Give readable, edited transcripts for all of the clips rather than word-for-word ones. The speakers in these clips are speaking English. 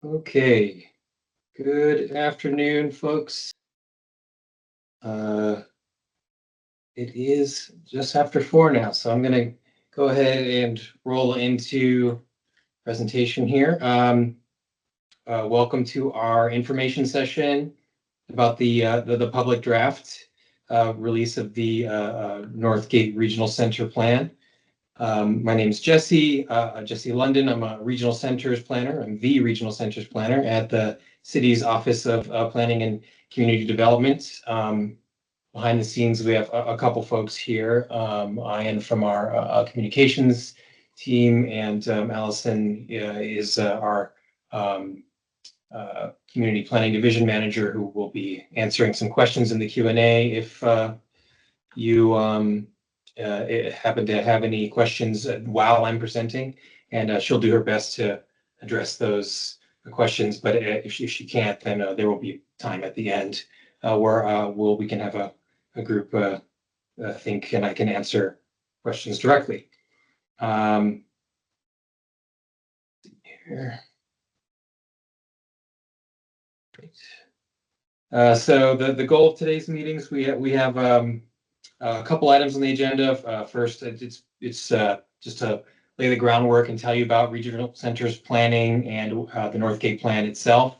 Okay, good afternoon, folks. Uh, it is just after 4 now, so I'm going to go ahead and roll into presentation here. Welcome to our information session about the public draft release of the Northgate Regional Center Plan. My name is Jesse London. I'm a regional centers planner. I'm the regional centers planner at the city's Office of Planning and Community Development. Behind the scenes, we have a couple folks here. I am from our communications team, and Allison is our community planning division manager, who will be answering some questions in the Q&A if you happen to have any questions while I'm presenting, and she'll do her best to address those questions. But if she can't, then there will be time at the end where we can have a group think, and I can answer questions directly. Here. Great. So the goal of today's meetings, we have a couple items on the agenda. First, it's just to lay the groundwork and tell you about regional centers planning and the Northgate plan itself.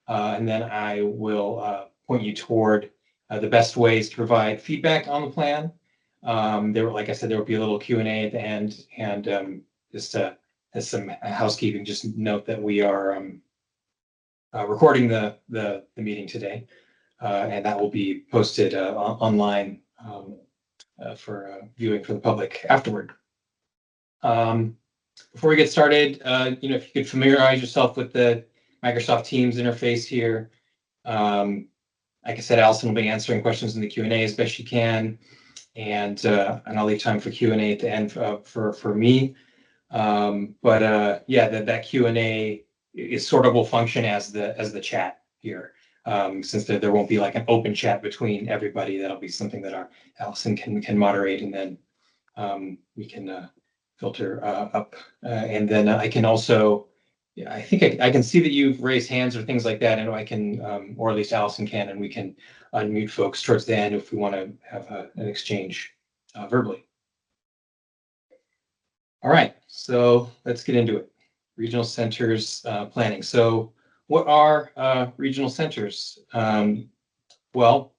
And then I will point you toward the best ways to provide feedback on the plan. Like I said, there will be a little Q&A at the end, and just as some housekeeping, just note that we are recording the meeting today, and that will be posted online for viewing for the public afterward. Before we get started, if you could familiarize yourself with the Microsoft Teams interface here. Like I said, Allison will be answering questions in the Q&A as best she can, and I'll leave time for Q&A at the end for me. That Q&A is sort of will function as the chat here. Since there won't be like an open chat between everybody, that'll be something that our Allison can moderate, and then we can filter up. And then I can also, I think I can see that you've raised hands or things like that, and I can, or at least Allison can, and we can unmute folks towards the end if we want to have an exchange verbally. All right, so let's get into it. Regional centers planning. So what are regional centers? Well,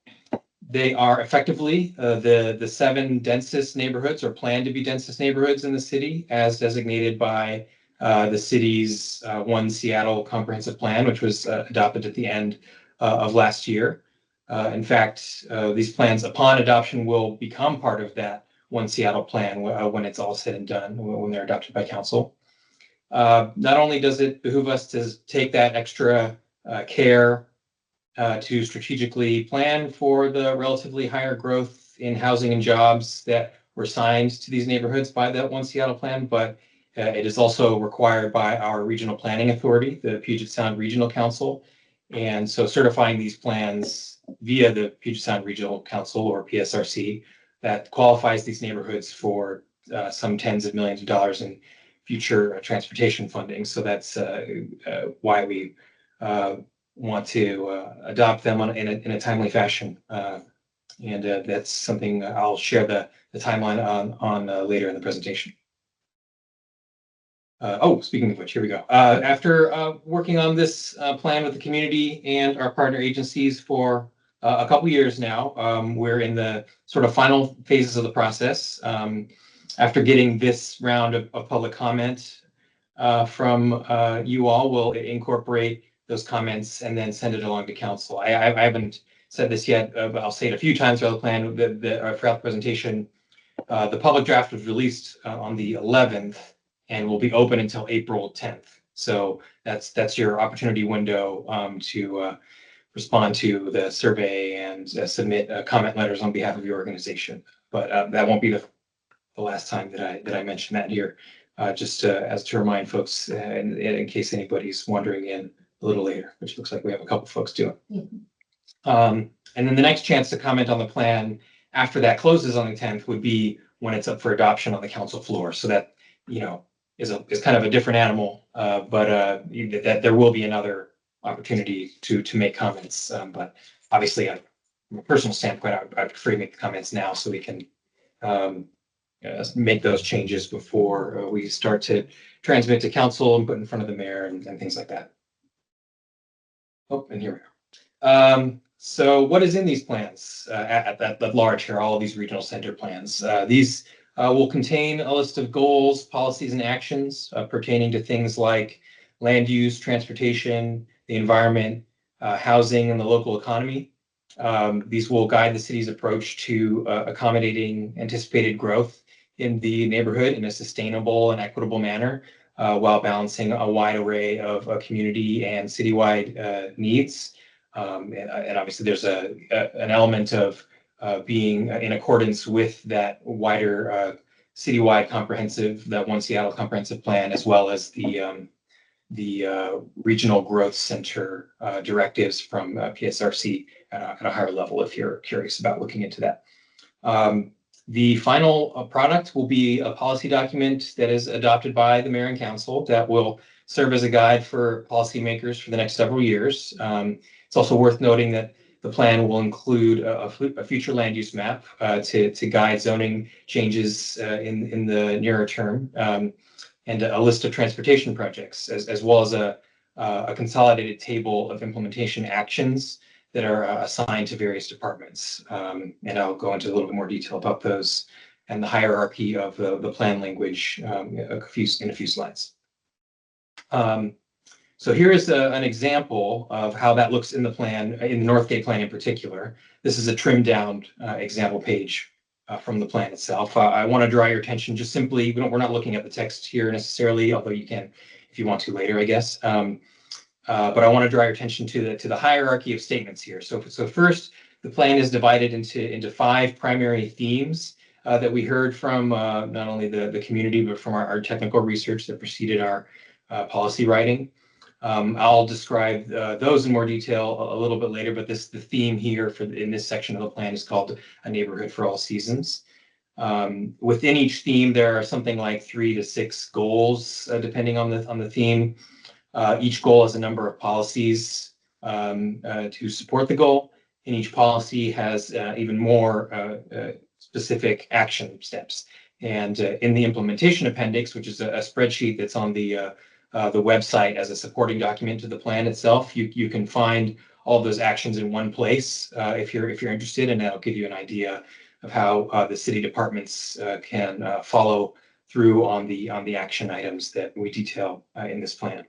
they are effectively the 7 densest neighborhoods, or planned to be densest neighborhoods in the city, as designated by the city's One Seattle Comprehensive Plan, which was adopted at the end of last year. In fact, these plans, upon adoption, will become part of that One Seattle Plan when it's all said and done, when they're adopted by council. Not only does it behoove us to take that extra care to strategically plan for the relatively higher growth in housing and jobs that were signed to these neighborhoods by that One Seattle Plan, but it is also required by our regional planning authority, the Puget Sound Regional Council. And so certifying these plans via the Puget Sound Regional Council, or PSRC, that qualifies these neighborhoods for some tens of millions of dollars in future transportation funding. So that's why we want to adopt them in a timely fashion. And that's something I'll share the timeline on later in the presentation. Speaking of which, here we go. After working on this plan with the community and our partner agencies for a couple years now, we're in the sort of final phases of the process. After getting this round of public comment from you all, we'll incorporate those comments and then send it along to council. I haven't said this yet, but I'll say it a few times throughout the plan, throughout the presentation. The public draft was released on the 11th and will be open until April 10th. So that's your opportunity window to respond to the survey and submit comment letters on behalf of your organization. But that won't be the last time that I mention that here. Just as to remind folks, in case anybody's wondering in a little later, which looks like we have a couple folks doing. Mm-hmm. And then the next chance to comment on the plan after that closes on the 10th would be when it's up for adoption on the council floor. So that, is kind of a different animal, but that there will be another opportunity to make comments. But obviously, from a personal standpoint, I prefer to make the comments now so we can um, make those changes before we start to transmit to council and put in front of the mayor and things like that. Oh, and here we are. So what is in these plans at that large here, all of these regional center plans? These will contain a list of goals, policies, and actions pertaining to things like land use, transportation, the environment, housing, and the local economy. These will guide the city's approach to accommodating anticipated growth in the neighborhood in a sustainable and equitable manner, while balancing a wide array of community and citywide needs. And obviously, there's an element of being in accordance with that wider citywide comprehensive, that One Seattle comprehensive plan, as well as the regional growth center directives from PSRC at a higher level, if you're curious about looking into that. The final product will be a policy document that is adopted by the mayor and council that will serve as a guide for policymakers for the next several years. It's also worth noting that the plan will include a future land use map to guide zoning changes in the nearer term, and a list of transportation projects, as well as a consolidated table of implementation actions that are assigned to various departments. And I'll go into a little bit more detail about those and the hierarchy of the plan language in a few slides. So here is an example of how that looks in the plan, in the Northgate plan in particular. This is a trimmed down example page from the plan itself. I want to draw your attention just simply, we're not looking at the text here necessarily, although you can if you want to later, I guess. But I want to draw your attention to the hierarchy of statements here. So first, the plan is divided into 5 primary themes that we heard from not only the community, but from our technical research that preceded our policy writing. I'll describe those in more detail a little bit later, but the theme here in this section of the plan is called A Neighborhood for All Seasons. Within each theme, there are something like 3 to 6 goals, depending on the theme. Each goal has a number of policies to support the goal, and each policy has even more specific action steps. And in the implementation appendix, which is a spreadsheet that's on the website as a supporting document to the plan itself, you can find all of those actions in one place if you're interested, and that'll give you an idea of how the city departments can follow through on the action items that we detail in this plan.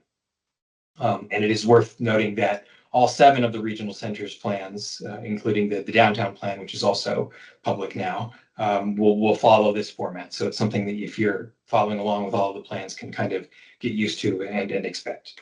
And it is worth noting that all 7 of the regional centers plans, including the downtown plan, which is also public now, will follow this format. So it's something that if you're following along with all of the plans, can kind of get used to and expect.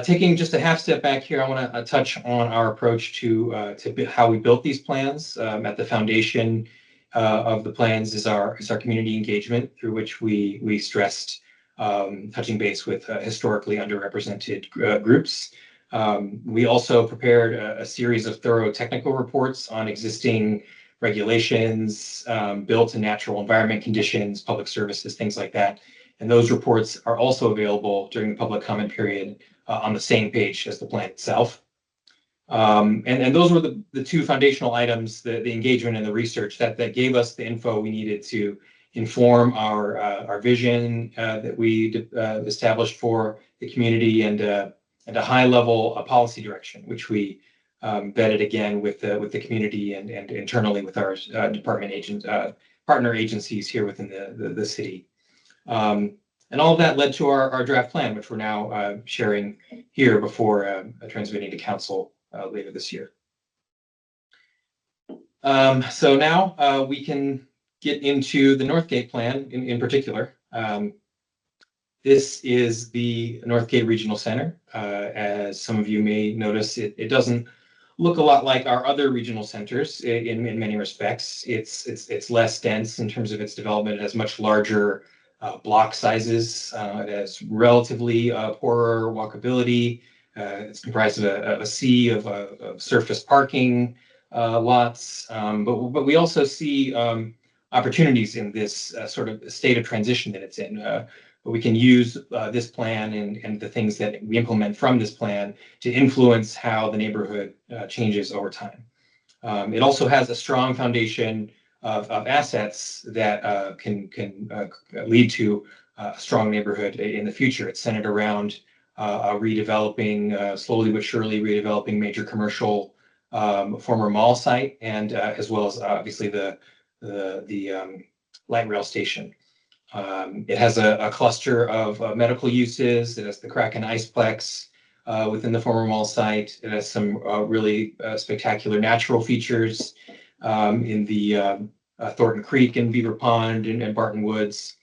Taking just a half step back here, I want to touch on our approach to how we built these plans. At the foundation of the plans is our community engagement, through which we stressed touching base with historically underrepresented groups. We also prepared a series of thorough technical reports on existing regulations, built and natural environment conditions, public services, things like that. And those reports are also available during the public comment period on the same page as the plan itself. And those were the 2 foundational items, the engagement and the research that gave us the info we needed to inform our vision that we established for the community, and a high level policy direction, which we vetted again with the community and internally with our partner agencies here within the city. And all of that led to our draft plan, which we're now sharing here before transmitting to council later this year. So now we can get into the Northgate plan in particular. This is the Northgate Regional Center. As some of you may notice, it doesn't look a lot like our other regional centers in many respects. It's less dense in terms of its development. It has much larger block sizes. It has relatively poorer walkability. It's comprised of a sea of surface parking lots, but we also see opportunities in this sort of state of transition that it's in. We can use this plan and the things that we implement from this plan to influence how the neighborhood changes over time. It also has a strong foundation of assets that can lead to a strong neighborhood in the future. It's centered around redeveloping, slowly but surely redeveloping major commercial former mall site, and as well as obviously the light rail station. It has a cluster of medical uses. It has the Kraken Iceplex within the former mall site. It has some really spectacular natural features in the Thornton Creek and Beaver Pond and Barton Woods,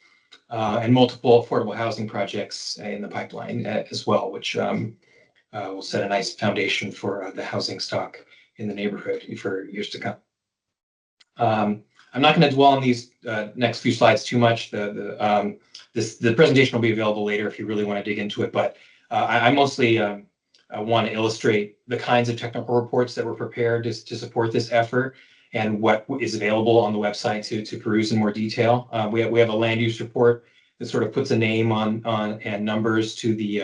and multiple affordable housing projects in the pipeline as well, which will set a nice foundation for the housing stock in the neighborhood for years to come. I'm not going to dwell on these next few slides too much. The presentation will be available later if you really want to dig into it, but I mostly want to illustrate the kinds of technical reports that were prepared to support this effort and what is available on the website to peruse in more detail. We have a land use report that sort of puts a name on and numbers to the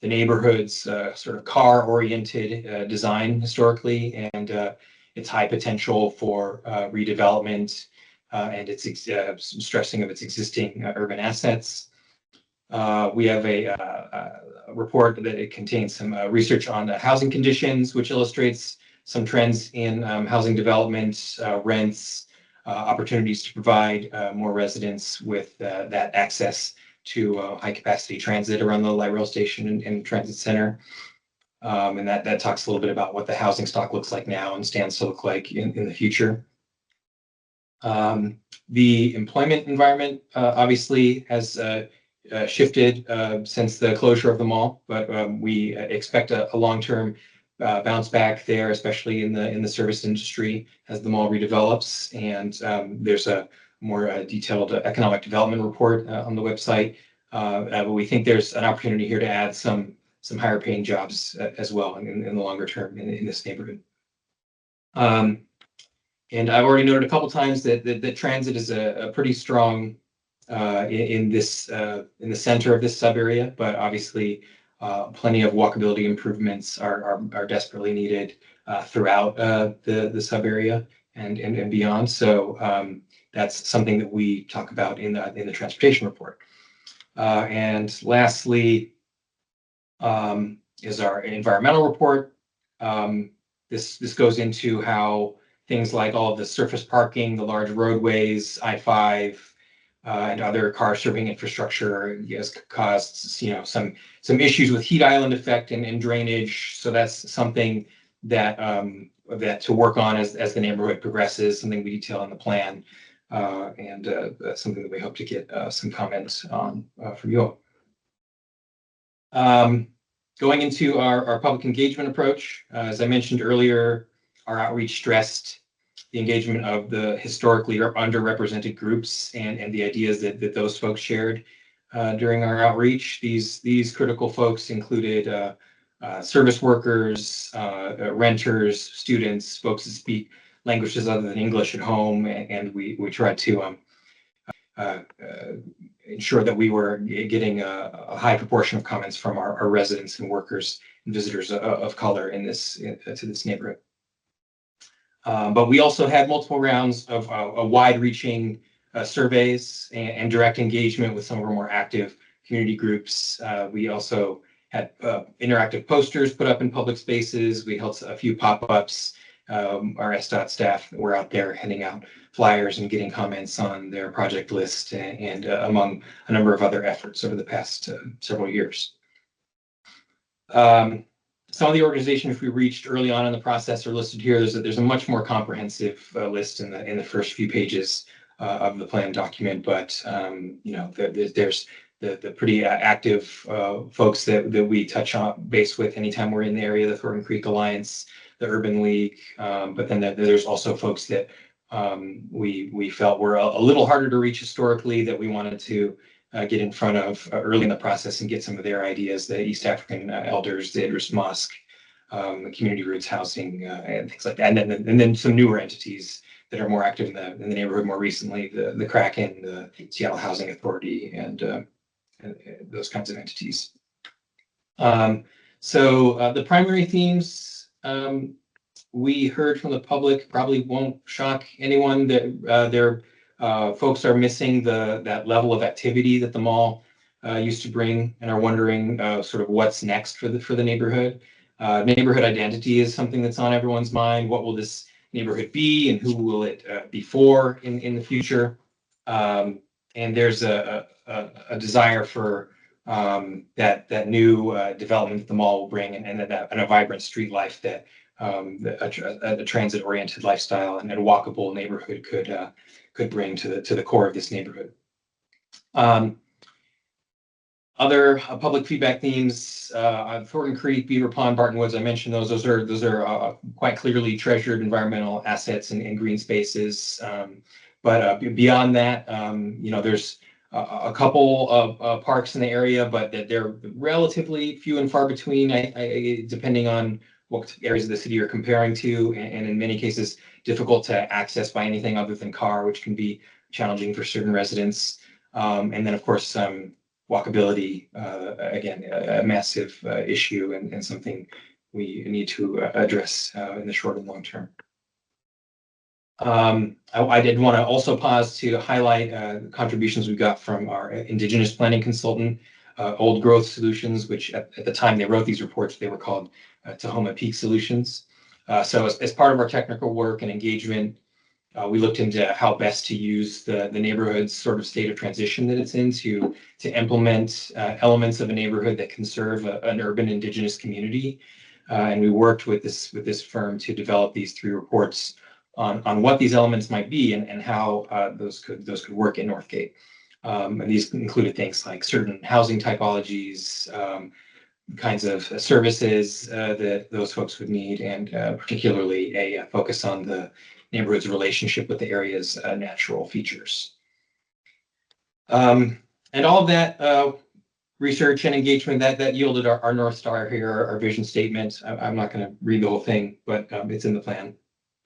neighborhood's sort of car-oriented design historically, and its high potential for redevelopment and its stressing of its existing urban assets. We have a report that it contains some research on housing conditions, which illustrates some trends in housing development, rents, opportunities to provide more residents with that access to high capacity transit around the light rail station and transit center. And that talks a little bit about what the housing stock looks like now and stands to look like in the future. The employment environment obviously has shifted since the closure of the mall, but we expect a long-term bounce back there, especially in the service industry as the mall redevelops. And there's a more detailed economic development report on the website. But we think there's an opportunity here to add some higher paying jobs as well in the longer term in this neighborhood. And I've already noted a couple times that transit is a pretty strong in the center of this sub area, but obviously plenty of walkability improvements are desperately needed throughout the sub area and beyond. So that's something that we talk about in the transportation report. And lastly is our environmental report. This goes into how things like all of the surface parking, the large roadways, I-5, and other car serving infrastructure has caused some issues with heat island effect and drainage. So that's something that to work on as the neighborhood progresses, something we detail in the plan, and that's something that we hope to get some comments on from you all. Going into our public engagement approach, as I mentioned earlier, our outreach stressed the engagement of the historically underrepresented groups and the ideas that those folks shared during our outreach. These critical folks included service workers, renters, students, folks that speak languages other than English at home, and we tried to ensure that we were getting a high proportion of comments from our residents and workers and visitors of color to this neighborhood. But we also had multiple rounds of wide-reaching surveys and direct engagement with some of our more active community groups. We also had interactive posters put up in public spaces. We held a few pop-ups. Our SDOT staff were out there handing out flyers and getting comments on their project list and among a number of other efforts over the past several years. Some of the organizations we reached early on in the process are listed here. There's a much more comprehensive list in the first few pages of the plan document, but there's the pretty active folks that we touch on base with anytime we're in the area, the Thornton Creek Alliance, the Urban League, but then there's also folks that we felt were a little harder to reach historically that we wanted to get in front of early in the process and get some of their ideas, the East African Elders, the Idris Mosque, the Community Roots Housing, and things like that. And then some newer entities that are more active in the neighborhood more recently, the Kraken, the Seattle Housing Authority, and those kinds of entities. So the primary themes we heard from the public probably won't shock anyone that their folks are missing that level of activity that the mall used to bring, and are wondering sort of what's next for the neighborhood. Neighborhood identity is something that's on everyone's mind. What will this neighborhood be, and who will it be for in the future? And there's a desire for that new development that the mall will bring, and a vibrant street life that a transit-oriented lifestyle and a walkable neighborhood could bring to the core of this neighborhood. Other public feedback themes: Thornton Creek, Beaver Pond, Barton Woods. I mentioned those. Those are quite clearly treasured environmental assets and green spaces. But beyond that, there's a couple of parks in the area, but that they're relatively few and far between, depending on what areas of the city you're comparing to, and in many cases difficult to access by anything other than car, which can be challenging for certain residents. And then, of course, walkability, again, a massive issue, and something we need to address in the short and long term. I did want to also pause to highlight the contributions we got from our Indigenous planning consultant, Old Growth Solutions, which at the time they wrote these reports, they were called Tahoma Peak Solutions. So as part of our technical work and engagement, we looked into how best to use the neighborhood's sort of state of transition that it's in to implement elements of a neighborhood that can serve an urban Indigenous community. And we worked with this firm to develop these 3 reports on what these elements might be, and how those could work in Northgate. And these included things like certain housing typologies, kinds of services that those folks would need, and particularly a focus on the neighborhood's relationship with the area's natural features. And all of that research and engagement that yielded our North Star here, our vision statement. I'm not going to read the whole thing, but it's in the plan.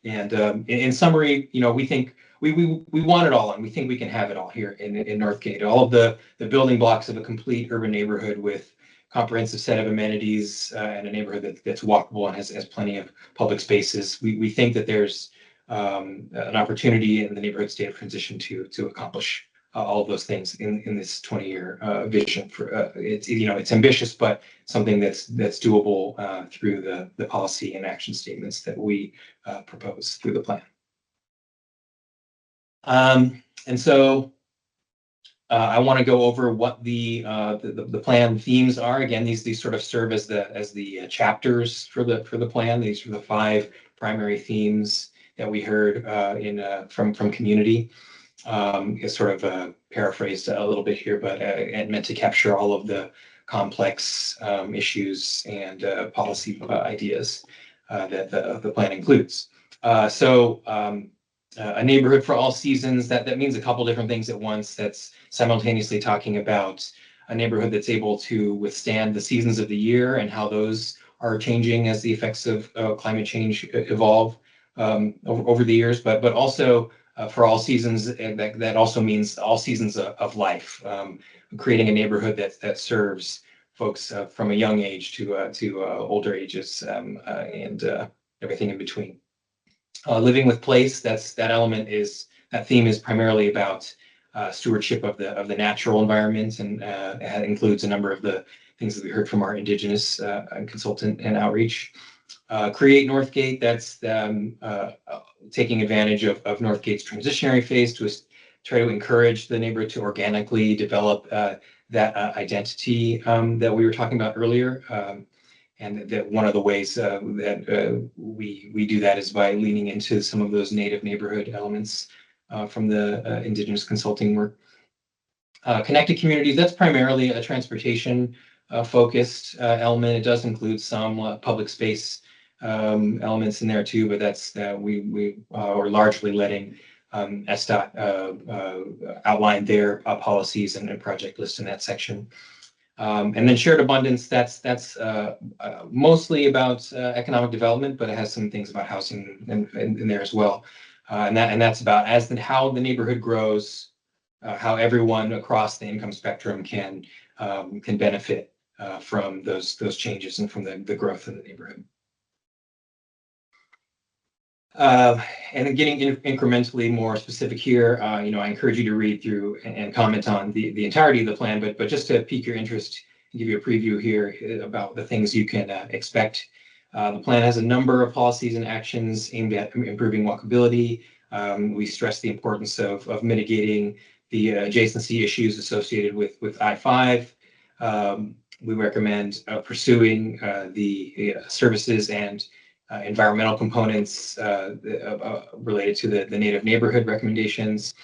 And in summary, we think we want it all, and we think we can have it all here in Northgate. All of the building blocks of a complete urban neighborhood with comprehensive set of amenities, and a neighborhood that's walkable and has plenty of public spaces. We think that there's an opportunity in the neighborhood state of transition to accomplish all of those things in this 20-year vision. For it's ambitious, but something that's doable through the policy and action statements that we propose through the plan. And so I want to go over what the plan themes are. Again, these sort of serve as the chapters for the plan. These are the 5 primary themes that we heard from community. It's sort of paraphrased a little bit here, but and meant to capture all of the complex issues and policy ideas that the plan includes. So a neighborhood for all seasons, that means a couple different things at once. That's simultaneously talking about a neighborhood that's able to withstand the seasons of the year and how those are changing as the effects of climate change evolve over the years, but also for all seasons, and that also means all seasons of life, creating a neighborhood that serves folks from a young age to older ages, and everything in between. Living with place, that theme is primarily about stewardship of the natural environment, and it includes a number of the things that we heard from our Indigenous consultant and outreach. Create Northgate, that's taking advantage of Northgate's transitionary phase to try to encourage the neighborhood to organically develop that identity that we were talking about earlier. And that one of the ways that we do that is by leaning into some of those native neighborhood elements from the Indigenous consulting work. Connected communities, that's primarily a transportation focused element. It does include some public space elements in there too, but that's we are largely letting SDOT outline their policies and project list in that section. And then shared abundance, that's mostly about economic development, but it has some things about housing in there as well. and that's about how the neighborhood grows, how everyone across the income spectrum can benefit from those changes and from the growth in the neighborhood. And then getting incrementally more specific here, I encourage you to read through and comment on the entirety of the plan, but just to pique your interest and give you a preview here about the things you can expect. The plan has a number of policies and actions aimed at improving walkability. We stress the importance of mitigating the adjacency issues associated with I-5. We recommend pursuing the services and environmental components related to the native neighborhood recommendations.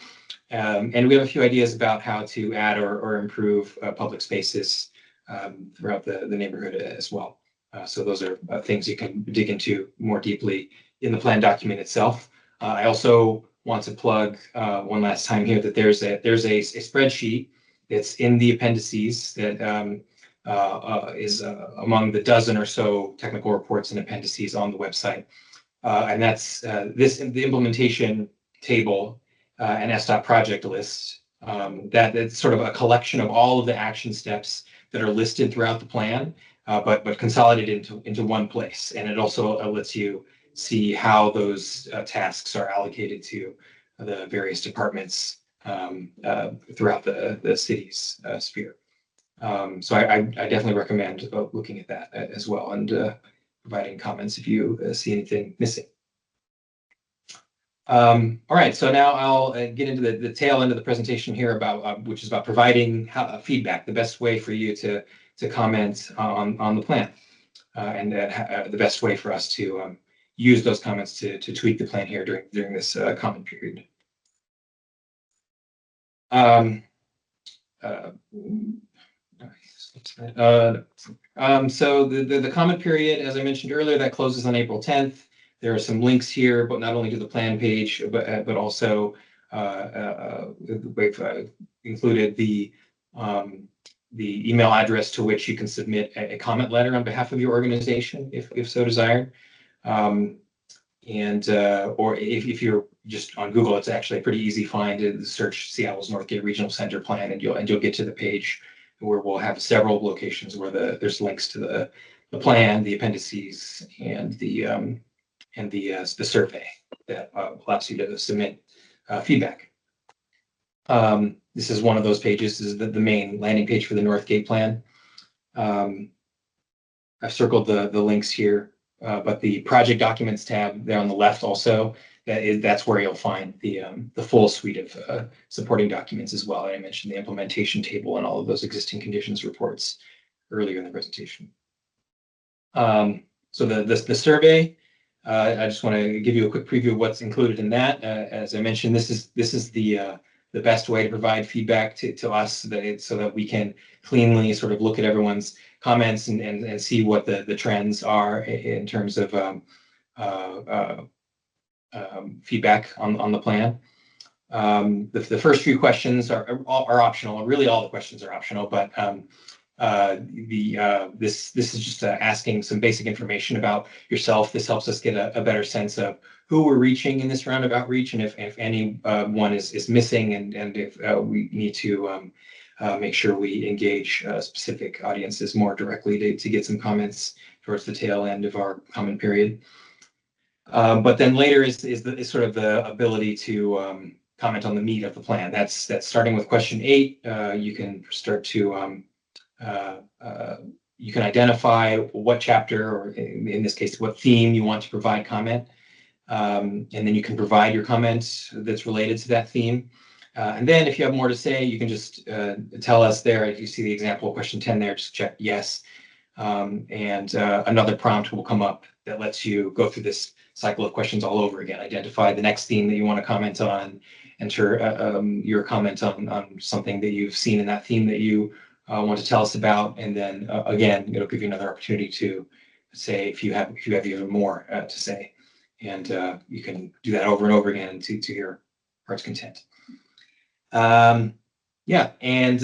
And we have a few ideas about how to add or improve public spaces throughout the neighborhood as well. So those are things you can dig into more deeply in the plan document itself. I also want to plug one last time here that there's a spreadsheet that's in the appendices that is among the dozen or so technical reports and appendices on the website. And that's the implementation table and SDOT project list. That's sort of a collection of all of the action steps that are listed throughout the plan, but consolidated into one place. And it also lets you see how those tasks are allocated to the various departments throughout the city's sphere. So I definitely recommend looking at that as well and providing comments if you see anything missing. All right, so now I'll get into the tail end of the presentation here about which is about providing feedback, the best way for you to comment on the plan, and the best way for us to use those comments to tweak the plan here during this comment period. So the comment period, as I mentioned earlier, that closes on April 10th. There are some links here, but not only to the plan page, but also we've included the email address to which you can submit a comment letter on behalf of your organization, if so desired. Or if you're just on Google, it's actually a pretty easy find to search Seattle's Northgate Regional Center Plan, and you'll get to the page where we'll have several locations where there's links to the plan, the appendices, and the survey that allows you to submit feedback. This is one of those pages. This is the main landing page for the Northgate plan. I've circled the links here, but the project documents tab there on the left also, that's where you'll find the full suite of supporting documents as well. I mentioned the implementation table and all of those existing conditions reports earlier in the presentation. So the survey, I just want to give you a quick preview of what's included in that. As I mentioned, this is the best way to provide feedback to us so that we can cleanly sort of look at everyone's comments and see what the trends are in terms of feedback on the plan. The first few questions are optional. Really, all the questions are optional, but this is just asking some basic information about yourself. This helps us get a better sense of who we're reaching in this round of outreach, and if anyone is missing, and if we need to make sure we engage specific audiences more directly to get some comments towards the tail end of our comment period. But then later is sort of the ability to comment on the meat of the plan. That's starting with question 8. You can start to you can identify what chapter, or in this case, what theme you want to provide comment. And then you can provide your comment that's related to that theme. And then if you have more to say, you can just tell us there. If you see the example of question 10 there, just check yes. And another prompt will come up that lets you go through this cycle of questions all over again. Identify the next theme that you want to comment on, enter your comment on something that you've seen in that theme that you want to tell us about, and then again, it'll give you another opportunity to say if you have even more to say, and you can do that over and over again to your heart's content. Yeah, and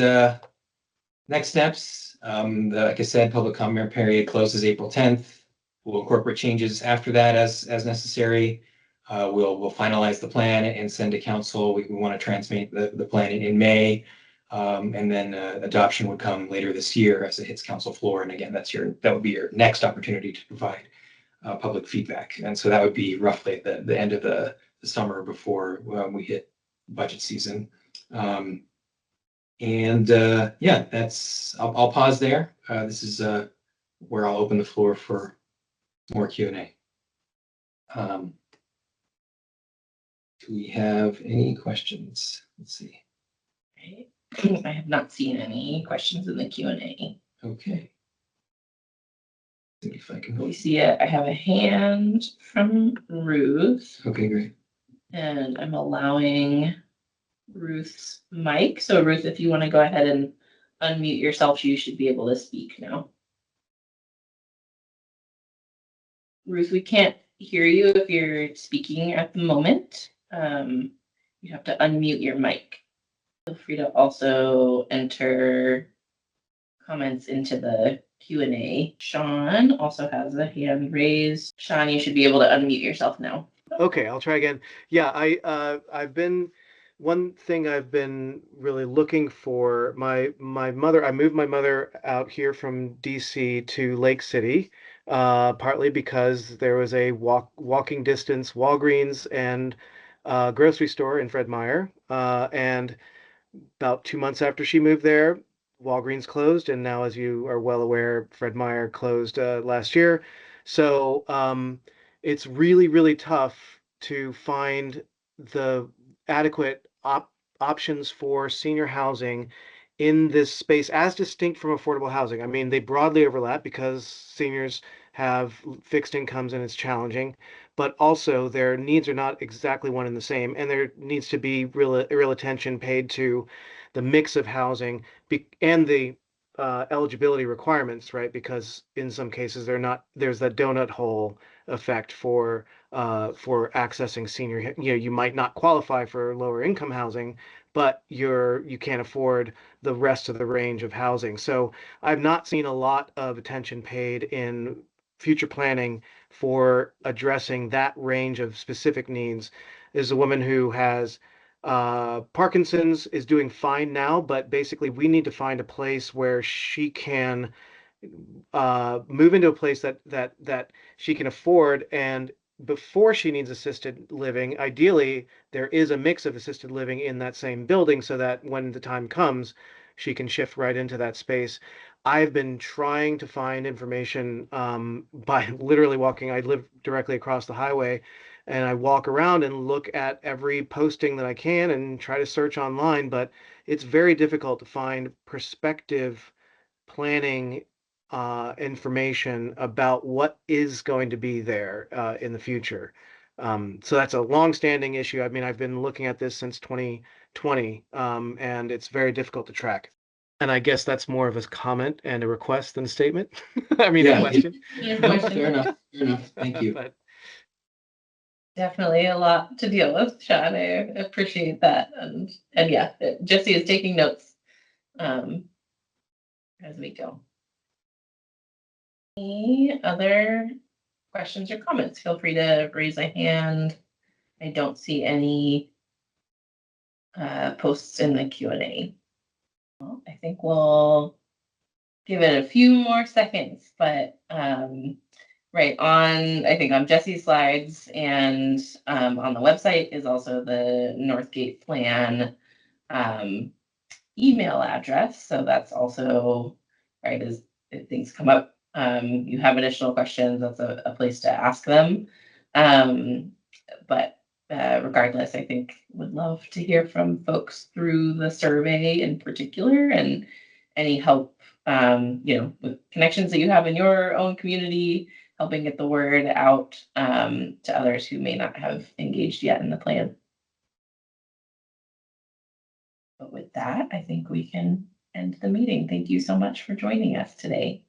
next steps, like I said, public comment period closes April 10th. We'll incorporate changes after that as necessary. we'll finalize the plan and send to council. We want to transmit the plan in May. And then adoption would come later this year as it hits council floor. And again, that would be your next opportunity to provide public feedback. And so that would be roughly at the end of the summer before we hit budget season. Yeah, I'll pause there. This is where I'll open the floor for more Q&A. Do we have any questions? Let's see. I have not seen any questions in the Q&A. Okay. See if I can We help. see it. I have a hand from Ruth. Okay, great. And I'm allowing Ruth's mic. So Ruth, if you want to go ahead and unmute yourself, you should be able to speak now. Ruth, we can't hear you if you're speaking at the moment. You have to unmute your mic. Feel free to also enter comments into the Q&A. Sean also has a hand raised. Sean, you should be able to unmute yourself now. Okay, I'll try again. Yeah, one thing I've been really looking for, my mother, I moved my mother out here from DC to Lake City, partly because there was a walking distance Walgreens and grocery store in Fred Meyer, and about 2 months after she moved there, Walgreens closed, and now, as you are well aware, Fred Meyer closed last year. So it's really, really tough to find the adequate options for senior housing in this space as distinct from affordable housing. I mean, they broadly overlap because seniors have fixed incomes and it's challenging, but also their needs are not exactly one and the same, and there needs to be real attention paid to the mix of housing and the eligibility requirements, right? Because in some cases there's that donut hole effect for accessing senior. You might not qualify for lower income housing, but you can't afford the rest of the range of housing. So I've not seen a lot of attention paid in future planning for addressing that range of specific needs. There's a woman who has Parkinson's, is doing fine now, but basically we need to find a place where she can move into a place that she can afford. And before she needs assisted living, ideally there is a mix of assisted living in that same building so that when the time comes, she can shift right into that space. I've been trying to find information by literally walking. I live directly across the highway, and I walk around and look at every posting that I can and try to search online, but it's very difficult to find prospective planning information about what is going to be there in the future. So that's a long-standing issue. I mean, I've been looking at this since 2020, and it's very difficult to track. And I guess that's more of a comment and a request than a statement. I mean, Yeah, a question. No, fair enough. Fair enough. Thank you. But Definitely a lot to deal with, Sean. I appreciate that. And yeah, Jesse is taking notes as we go. Any other questions or comments? Feel free to raise a hand. I don't see any posts in the Q&A. Well, I think we'll give it a few more seconds, but right on, I think on Jesse's slides and on the website is also the Northgate plan email address. So that's also, right, as if things come up, you have additional questions, that's a place to ask them. But regardless, I think would love to hear from folks through the survey in particular, and any help, with connections that you have in your own community, helping get the word out to others who may not have engaged yet in the plan. But with that, I think we can end the meeting. Thank you so much for joining us today.